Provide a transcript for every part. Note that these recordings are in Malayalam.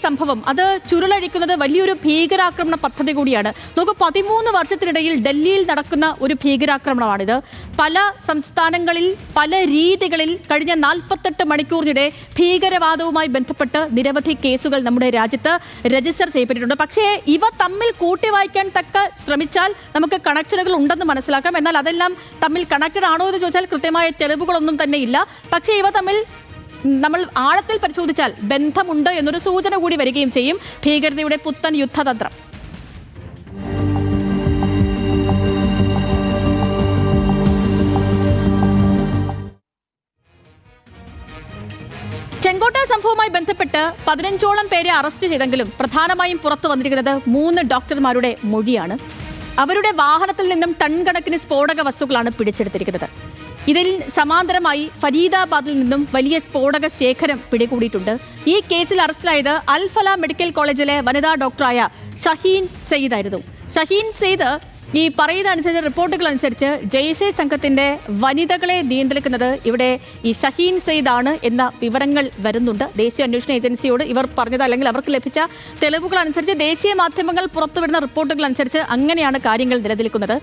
സംഭവം അത് ചുരുളഴിക്കുന്നത് വലിയൊരു ഭീകരാക്രമണ പദ്ധതി കൂടിയാണ്. നമുക്ക് 13 വർഷത്തിനിടയിൽ ഡൽഹിയിൽ നടക്കുന്ന ഒരു ഭീകരാക്രമണമാണിത്. പല സംസ്ഥാനങ്ങളിൽ പല രീതികളിൽ കഴിഞ്ഞ 48 മണിക്കൂറിനിടെ ഭീകരവാദവുമായി ബന്ധപ്പെട്ട് നിരവധി കേസുകൾ നമ്മുടെ രാജ്യത്ത് രജിസ്റ്റർ ചെയ്യപ്പെട്ടിട്ടുണ്ട്. പക്ഷേ ഇവ തമ്മിൽ കൂട്ടിവായിക്കാൻ ശ്രമിച്ചാൽ നമുക്ക് കണക്ഷനുകൾ ഉണ്ടെന്ന് മനസ്സിലാക്കാം. എന്നാൽ അതെല്ലാം തമ്മിൽ കണക്റ്റഡ് ആണോ എന്ന് ചോദിച്ചാൽ കൃത്യമായ തെളിവുകളൊന്നും തന്നെ ഇല്ല. പക്ഷേ ഇവ തമ്മിൽ നമ്മൾ ആഴത്തിൽ പരിശോധിച്ചാൽ ബന്ധമുണ്ട് എന്നൊരു സൂചന കൂടി വരികയും ചെയ്യും. ഭീകരതയുടെ പുത്തൻ യുദ്ധതന്ത്രം. ചെങ്കോട്ട സംഭവവുമായി ബന്ധപ്പെട്ട് 15ഓളം പേരെ അറസ്റ്റ് ചെയ്തെങ്കിലും പ്രധാനമായും പുറത്തു വന്നിരിക്കുന്നത് 3 ഡോക്ടർമാരുടെ മൊഴിയാണ്. അവരുടെ വാഹനത്തിൽ നിന്നും ടൺ കണക്കിന് സ്ഫോടക വസ്തുക്കളാണ് പിടിച്ചെടുത്തിരിക്കുന്നത്. ഇതിൽ സമാന്തരമായി ഫരീദാബാദിൽ നിന്നും വലിയ സ്ഫോടക ശേഖരം പിടികൂടിയിട്ടുണ്ട്. ഈ കേസിൽ അറസ്റ്റിലായത് അൽഫല മെഡിക്കൽ കോളേജിലെ വനിതാ ഡോക്ടറായ ഷഹീൻ സെയ്ദ് ആയിരുന്നു. ഷഹീൻ സെയ്ദ് ഈ പറയുന്ന അനുസരിച്ച് റിപ്പോർട്ടുകൾ അനുസരിച്ച് ജയ്ഷെ സംഘത്തിന്റെ വനിതകളെ നിയന്ത്രിക്കുന്നത് ഇവിടെ ഈ ഷഹീൻ സെയ്ദ് ആണ് എന്ന വിവരങ്ങൾ വരുന്നുണ്ട്. ദേശീയ അന്വേഷണ ഏജൻസിയോട് ഇവർ പറഞ്ഞത് അല്ലെങ്കിൽ അവർക്ക് ലഭിച്ച തെളിവുകൾ അനുസരിച്ച് ദേശീയ മാധ്യമങ്ങൾ പുറത്തുവരുന്ന റിപ്പോർട്ടുകൾ അനുസരിച്ച് അങ്ങനെയാണ് കാര്യങ്ങൾ നിലനിൽക്കുന്നത്.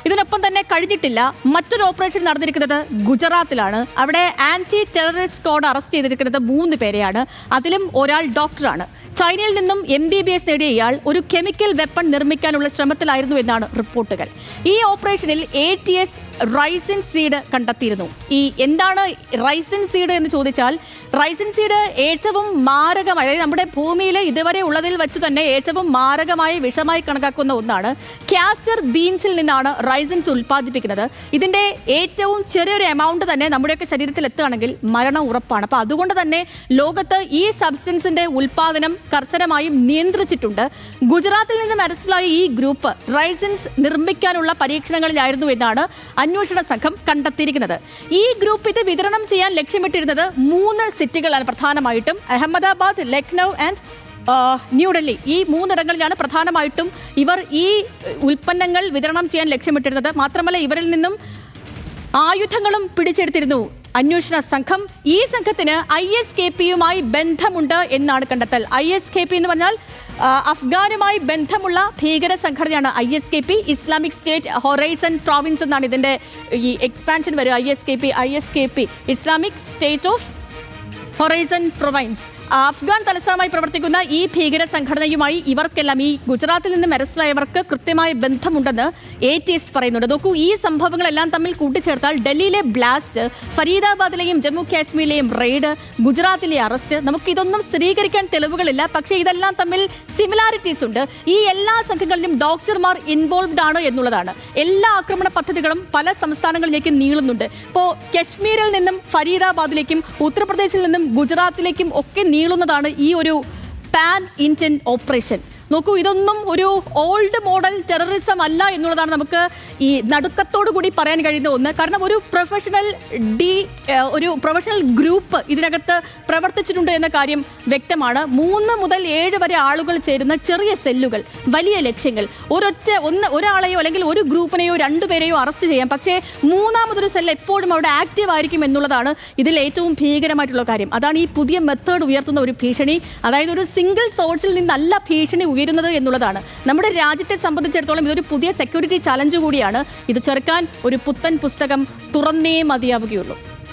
ഇതിനൊപ്പം തന്നെ കഴിഞ്ഞിട്ടില്ല, മറ്റൊരു ഓപ്പറേഷൻ നടന്നിരിക്കുന്നത് ഗുജറാത്തിലാണ്. അവിടെ ആന്റി ടെററിസ്റ്റ് സ്ക്വാഡ് അറസ്റ്റ് ചെയ്തിരിക്കുന്നത് 3 പേരെയാണ്. അതിലും ഒരാൾ ഡോക്ടറാണ്. ചൈനയിൽ നിന്നും MBBS നേടിയ ഇയാൾ ഒരു കെമിക്കൽ വെപ്പൺ നിർമ്മിക്കാനുള്ള ശ്രമത്തിലായിരുന്നു എന്നാണ് റിപ്പോർട്ടുകൾ. ഈ ഓപ്പറേഷനിൽ ATS റൈസിൻ സീഡ് കണ്ടെത്തിയിരുന്നു. ഈ എന്താണ് റൈസിൻ സീഡ് എന്ന് ചോദിച്ചാൽ, റൈസിൻ സീഡ് ഏറ്റവും മാരകമായ, അതായത് നമ്മുടെ ഭൂമിയിൽ ഇതുവരെ ഉള്ളതിൽ വെച്ച് തന്നെ ഏറ്റവും മാരകമായ വിഷമായി കണക്കാക്കുന്ന ഒന്നാണ്. കാസ്റ്റർ ബീൻസിൽ നിന്നാണ് റൈസിൻസ് ഉൽപ്പാദിപ്പിക്കുന്നത്. ഇതിന്റെ ഏറ്റവും ചെറിയൊരു എമൗണ്ട് തന്നെ നമ്മുടെയൊക്കെ ശരീരത്തിൽ എത്തുകയാണെങ്കിൽ മരണം ഉറപ്പാണ്. അപ്പോൾ അതുകൊണ്ട് തന്നെ ലോകത്ത് ഈ സബ്സ്റ്റൻസിന്റെ ഉൽപ്പാദനം കർശനമായും നിയന്ത്രിച്ചിട്ടുണ്ട്. ഗുജറാത്തിൽ നിന്നും അറസ്റ്റിലായ ഈ ഗ്രൂപ്പ് റൈസിൻസ് നിർമ്മിക്കാനുള്ള പരീക്ഷണങ്ങളിലായിരുന്നു എന്നാണ് അന്വേഷണ സംഘം കണ്ടെത്തിയിരിക്കുന്നത്. ഈ ഗ്രൂപ്പ് ഇത് വിതരണം ചെയ്യാൻ ലക്ഷ്യമിട്ടിരുന്നത് 3 സിറ്റികളാണ് പ്രധാനമായിട്ടും. അഹമ്മദാബാദ്, ലക്നൗ ആൻഡ് ന്യൂഡൽഹി. ഈ 3 ഇടങ്ങളിലാണ് പ്രധാനമായിട്ടും ഇവർ ഈ ഉൽപ്പന്നങ്ങൾ വിതരണം ചെയ്യാൻ ലക്ഷ്യമിട്ടിരുന്നത്. മാത്രമല്ല ഇവരിൽ നിന്നും ആയുധങ്ങളും പിടിച്ചെടുത്തിരുന്നു അന്വേഷണ സംഘം. ഈ സംഘത്തിന് ISKP-യുമായി ബന്ധമുണ്ട് എന്നാണ് കണ്ടെത്തൽ. ISKP എന്ന് പറഞ്ഞാൽ അഫ്ഗാനുമായി ബന്ധമുള്ള ഭീകര സംഘടനയാണ് ISKP. Islamic State Horizon Province എന്നാണ് ഇതിന്റെ ഈ എക്സ്പാൻഷൻ വരിക. ISKP Islamic State of Horizon Province. Afghan തലസ്ഥാനമായി പ്രവർത്തിക്കുന്ന ഈ ഭീകര സംഘടനയുമായി ഇവർക്കെല്ലാം, ഈ ഗുജറാത്തിൽ നിന്നും അറസ്റ്റിലായവർക്ക് കൃത്യമായ ബന്ധമുണ്ടെന്ന് ATS പറയുന്നുണ്ട്. നോക്കൂ, ഈ സംഭവങ്ങളെല്ലാം തമ്മിൽ കൂട്ടിച്ചേർത്താൽ ഡൽഹിയിലെ ബ്ലാസ്റ്റ്, ഫരീദാബാദിലെയും ജമ്മു കാശ്മീരിലെയും റെയ്ഡ്, ഗുജറാത്തിലെ അറസ്റ്റ്, നമുക്കിതൊന്നും സ്ഥിരീകരിക്കാൻ തെളിവുകളില്ല. പക്ഷേ ഇതെല്ലാം തമ്മിൽ സിമിലാരിറ്റീസ് ഉണ്ട്. ഈ എല്ലാ സംഘങ്ങളിലും ഡോക്ടർമാർ ഇൻവോൾവ്ഡ് ആണ് എന്നുള്ളതാണ്. എല്ലാ ആക്രമണ പദ്ധതികളും പല സംസ്ഥാനങ്ങളിലേക്കും നീളുന്നുണ്ട്. ഇപ്പോൾ കശ്മീരിൽ നിന്നും ഫരീദാബാദിലേക്കും ഉത്തർപ്രദേശിൽ നിന്നും ഗുജറാത്തിലേക്കും ഒക്കെ നീളുന്നതാണ് ഈ ഒരു പാൻ ഇന്ത്യൻ ഓപ്പറേഷൻ. നോക്കൂ, ഇതൊന്നും ഒരു ഓൾഡ് മോഡൽ ടെററിസം അല്ല എന്നുള്ളതാണ് നമുക്ക് ഈ നടുക്കത്തോടു കൂടി പറയാൻ കഴിയുന്ന ഒന്ന്. കാരണം ഒരു പ്രൊഫഷണൽ ഗ്രൂപ്പ് ഇതിനകത്ത് പ്രവർത്തിച്ചിട്ടുണ്ട് എന്ന കാര്യം വ്യക്തമാണ്. 3 മുതൽ 7 വരെ ആളുകൾ ചേരുന്ന ചെറിയ സെല്ലുകൾ, വലിയ ലക്ഷ്യങ്ങൾ. ഒരാളെയോ അല്ലെങ്കിൽ ഒരു ഗ്രൂപ്പിനെയോ 2 പേരെയോ അറസ്റ്റ് ചെയ്യാം. പക്ഷേ 3ാമതൊരു സെൽ എപ്പോഴും അവിടെ ആക്റ്റീവ് ആയിരിക്കും എന്നുള്ളതാണ് ഇതിൽ ഏറ്റവും ഭീകരമായിട്ടുള്ള കാര്യം. അതാണ് ഈ പുതിയ മെത്തേഡ് ഉയർത്തുന്ന ഒരു ഭീഷണി. അതായത് ഒരു സിംഗിൾ സോഴ്സിൽ നിന്നല്ല ഭീഷണി ഉയരുന്നത് എന്നുള്ളതാണ്. നമ്മുടെ രാജ്യത്തെ സംബന്ധിച്ചിടത്തോളം ഇതൊരു പുതിയ സെക്യൂരിറ്റി ചലഞ്ച് കൂടിയാണ്. ഇത് ചെറുക്കാൻ ഒരു പുത്തൻ പുസ്തകം തുറന്നേ മതിയാവുകയുള്ളൂ.